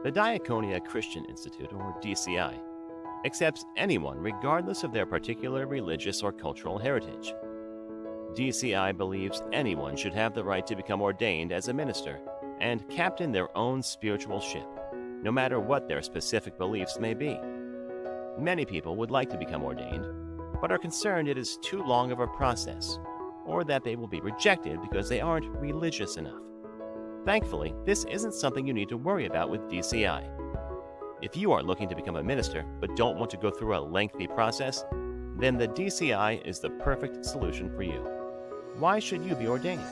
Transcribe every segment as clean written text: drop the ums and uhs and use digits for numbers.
The Diaconia Christian Institute, or DCI, accepts anyone regardless of their particular religious or cultural heritage. DCI believes anyone should have the right to become ordained as a minister and captain their own spiritual ship, no matter what their specific beliefs may be. Many people would like to become ordained, but are concerned it is too long of a process, or that they will be rejected because they aren't religious enough. Thankfully, this isn't something you need to worry about with DCI. If you are looking to become a minister but don't want to go through a lengthy process, then the DCI is the perfect solution for you. Why should you be ordained?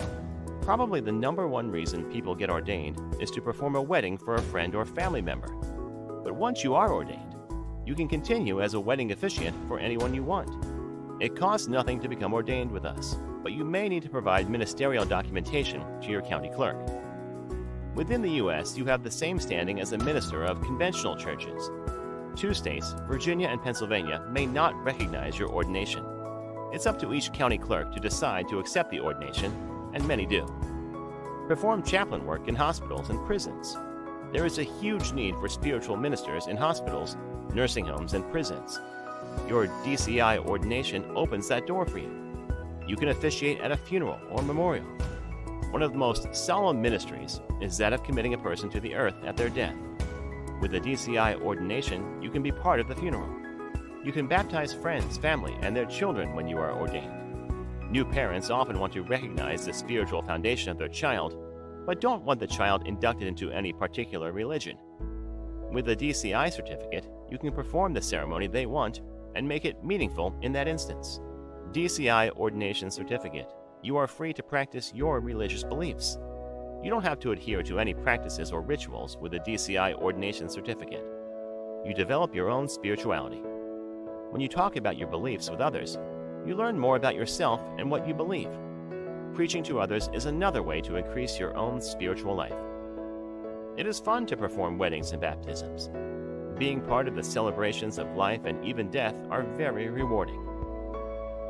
Probably the number one reason people get ordained is to perform a wedding for a friend or family member. But once you are ordained, you can continue as a wedding officiant for anyone you want. It costs nothing to become ordained with us, but you may need to provide ministerial documentation to your county clerk. Within the U.S., you have the same standing as a minister of conventional churches. 2 states, Virginia and Pennsylvania, may not recognize your ordination. It's up to each county clerk to decide to accept the ordination, and many do. Perform chaplain work in hospitals and prisons. There is a huge need for spiritual ministers in hospitals, nursing homes, and prisons. Your DCI ordination opens that door for you. You can officiate at a funeral or memorial. One of the most solemn ministries is that of committing a person to the earth at their death. With a DCI ordination, you can be part of the funeral. You can baptize friends, family, and their children when you are ordained. New parents often want to recognize the spiritual foundation of their child, but don't want the child inducted into any particular religion. With a DCI certificate, you can perform the ceremony they want and make it meaningful in that instance. DCI Ordination Certificate. You are free to practice your religious beliefs. You don't have to adhere to any practices or rituals with a DCI Ordination Certificate. You develop your own spirituality. When you talk about your beliefs with others, you learn more about yourself and what you believe. Preaching to others is another way to increase your own spiritual life. It is fun to perform weddings and baptisms. Being part of the celebrations of life and even death are very rewarding.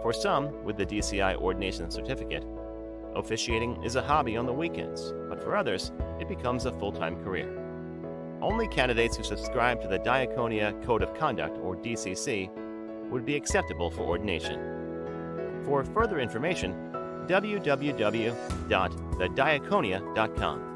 For some, with the DCI Ordination Certificate, officiating is a hobby on the weekends, but for others, it becomes a full-time career. Only candidates who subscribe to the Diaconia Code of Conduct, or DCC, would be acceptable for ordination. For further information, www.thediaconia.com.